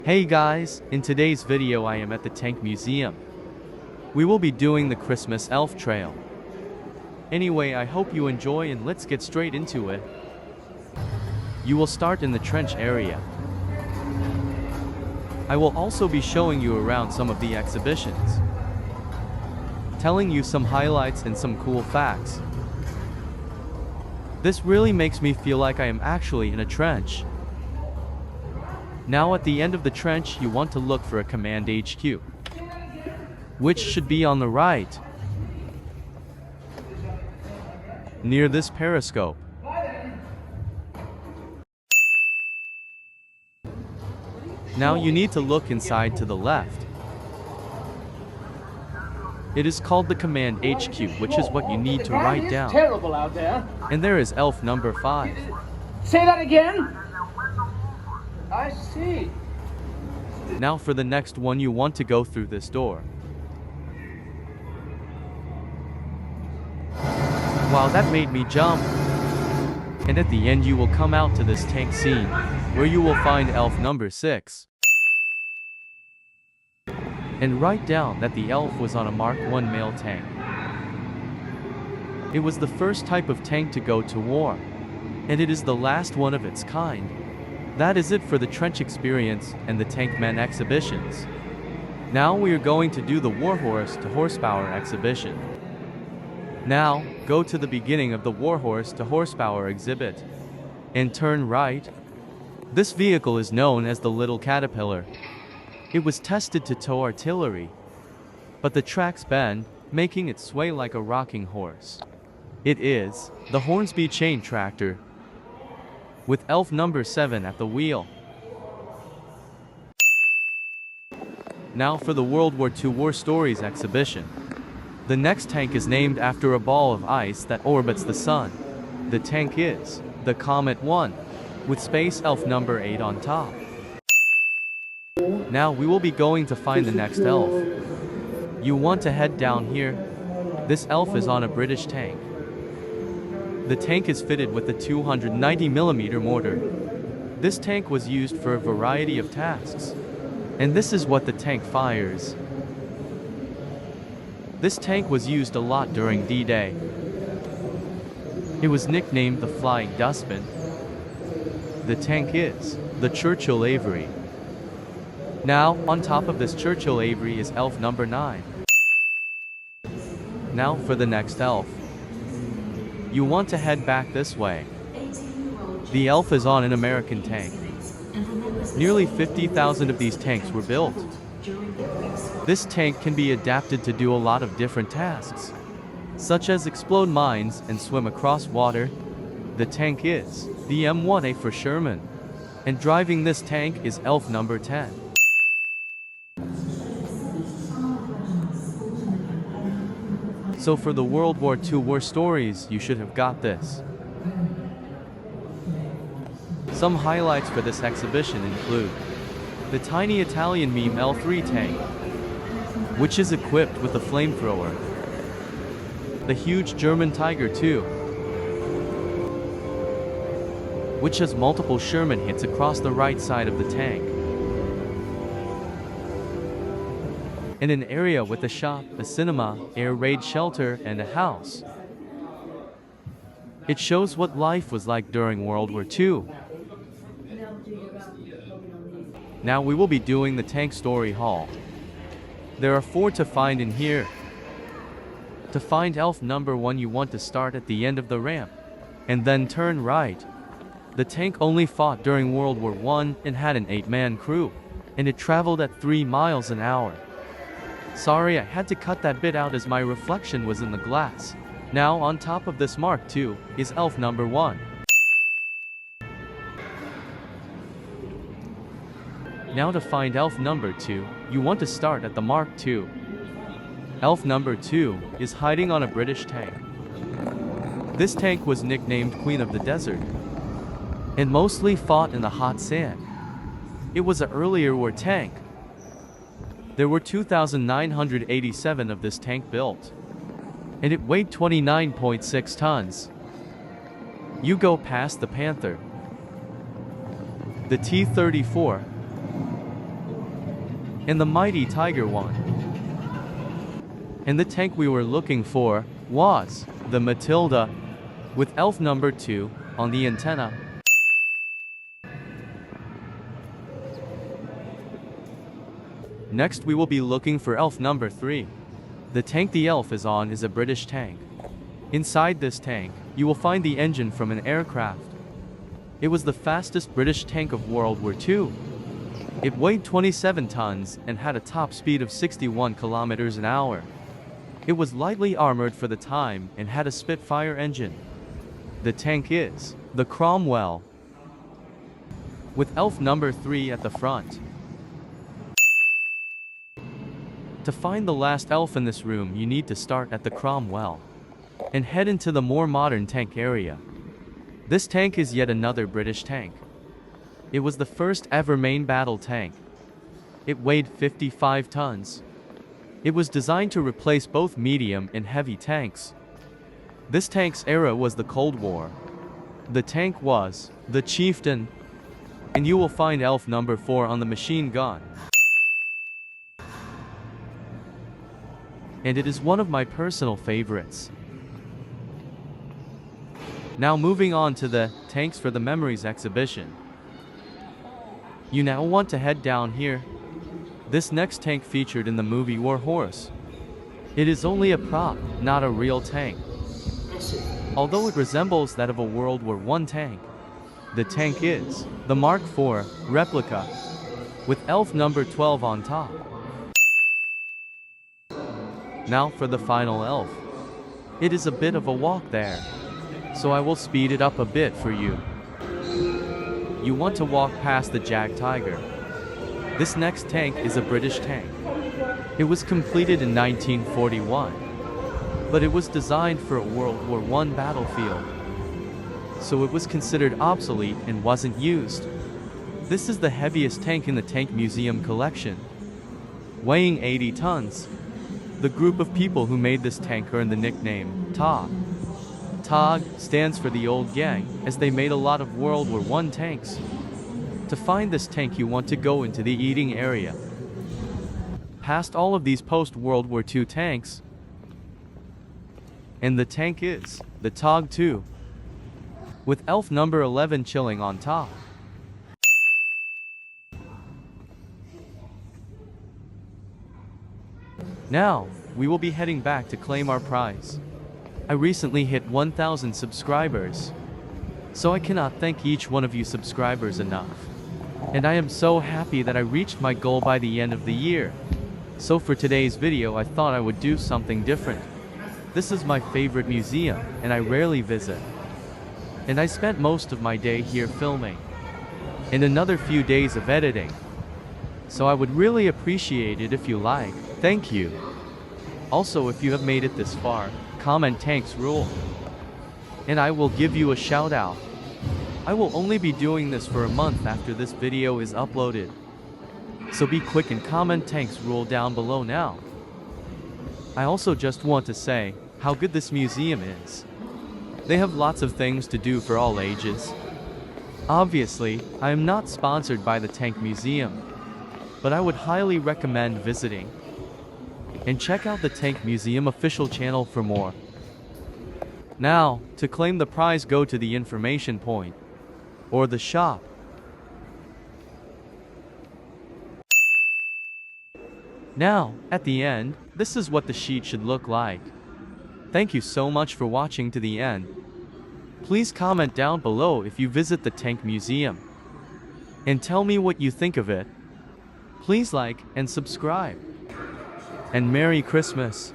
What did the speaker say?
Hey guys, in today's video I am at the Tank Museum. We will be doing the Christmas Elf Trail. Anyway, I hope you enjoy and let's get straight into it. You will start in the trench area. I will also be showing you around some of the exhibitions, telling you some highlights and some cool facts. This really makes me feel like I am actually in a trench. Now at the end of the trench you want to look for a command HQ, which should be on the right, near this periscope. Now you need to look inside to the left. It is called the command HQ, which is what you need to write down. Terrible out there. And there is elf number 5. Say that again. I see. Now for the next one you want to go through this door. Wow, that made me jump. And at the end you will come out to this tank scene, where you will find elf number 6. And write down that the elf was on a Mark I male tank. It was the first type of tank to go to war, and it is the last one of its kind. That is it for the trench experience and the Tankman exhibitions. Now we are going to do the Warhorse to Horsepower exhibition. Now, go to the beginning of the Warhorse to Horsepower exhibit, and turn right. This vehicle is known as the Little Caterpillar. It was tested to tow artillery, but the tracks bend, making it sway like a rocking horse. It is the Hornsby chain tractor, with elf number 7 at the wheel. Now for the World War II War Stories exhibition. The next tank is named after a ball of ice that orbits the sun. The tank is the Comet 1, with space elf number 8 on top. Now we will be going to find the next elf. You want to head down here. This elf is on a British tank. The tank is fitted with a 290mm mortar. This tank was used for a variety of tasks. And this is what the tank fires. This tank was used a lot during D-Day. It was nicknamed the Flying Dustman. The tank is the Churchill Avery. Now, on top of this Churchill Avery is elf number 9. Now for the next elf. You want to head back this way. The elf is on an American tank. Nearly 50,000 of these tanks were built. This tank can be adapted to do a lot of different tasks, such as explode mines and swim across water. The tank is the M1A for Sherman, and driving this tank is elf number 10. So for the World War II War Stories, you should have got this. Some highlights for this exhibition include the tiny Italian meme L3 tank, which is equipped with a flamethrower. The huge German Tiger II, which has multiple Sherman hits across the right side of the tank. In an area with a shop, a cinema, air raid shelter, and a house. It shows what life was like during World War II. Now we will be doing the Tank Story Hall. There are 4 to find in here. To find elf number 1 you want to start at the end of the ramp, and then turn right. The tank only fought during World War I and had an 8-man crew, and it traveled at 3 miles an hour. Sorry, I had to cut that bit out as my reflection was in the glass. Now on top of this Mark II is elf number 1. Now to find elf number 2, you want to start at the Mark II. Elf number 2 is hiding on a British tank. This tank was nicknamed Queen of the Desert, and mostly fought in the hot sand. It was an earlier war tank. There were 2,987 of this tank built, and it weighed 29.6 tons. You go past the Panther, the T-34, and the mighty Tiger 1. And the tank we were looking for was the Matilda, with elf number 2 on the antenna. Next we will be looking for elf number 3. The tank the elf is on is a British tank. Inside this tank, you will find the engine from an aircraft. It was the fastest British tank of World War II. It weighed 27 tons and had a top speed of 61 kilometers an hour. It was lightly armored for the time and had a Spitfire engine. The tank is the Cromwell, with elf number 3 at the front. To find the last elf in this room, you need to start at the Cromwell and head into the more modern tank area. This tank is yet another British tank. It was the first ever main battle tank. It weighed 55 tons. It was designed to replace both medium and heavy tanks. This tank's era was the Cold War. The tank was the Chieftain, and you will find elf number 4 on the machine gun. And it is one of my personal favorites. Now moving on to the Tanks for the Memories exhibition. You now want to head down here. This next tank featured in the movie War Horse. It is only a prop, not a real tank. Although it resembles that of a World War I tank, the tank is the Mark IV replica, with elf number 12 on top. Now for the final elf. It is a bit of a walk there, so I will speed it up a bit for you. You want to walk past the Jag Tiger. This next tank is a British tank. It was completed in 1941, but it was designed for a World War I battlefield, so it was considered obsolete and wasn't used. This is the heaviest tank in the Tank Museum collection, weighing 80 tons. The group of people who made this tank earned the nickname TOG. TOG stands for the Old Gang, as they made a lot of World War I tanks. To find this tank, you want to go into the eating area, past all of these post-World War II tanks, and the tank is the TOG 2, with elf number 11 chilling on top. Now, we will be heading back to claim our prize. I recently hit 1,000 subscribers, so I cannot thank each one of you subscribers enough. And I am so happy that I reached my goal by the end of the year. So for today's video, I thought I would do something different. This is my favorite museum, and I rarely visit. And I spent most of my day here filming, and another few days of editing. So I would really appreciate it if you like. Thank you. Also, if you have made it this far, comment Tanks Rule, and I will give you a shout out. I will only be doing this for a month after this video is uploaded. So be quick and comment Tanks Rule down below now. I also just want to say how good this museum is. They have lots of things to do for all ages. Obviously, I am not sponsored by the Tank Museum, but I would highly recommend visiting. And check out the Tank Museum official channel for more. Now, to claim the prize, go to the information point, or the shop. Now, at the end, this is what the sheet should look like. Thank you so much for watching to the end. Please comment down below if you visit the Tank Museum, and tell me what you think of it. Please like and subscribe. And Merry Christmas!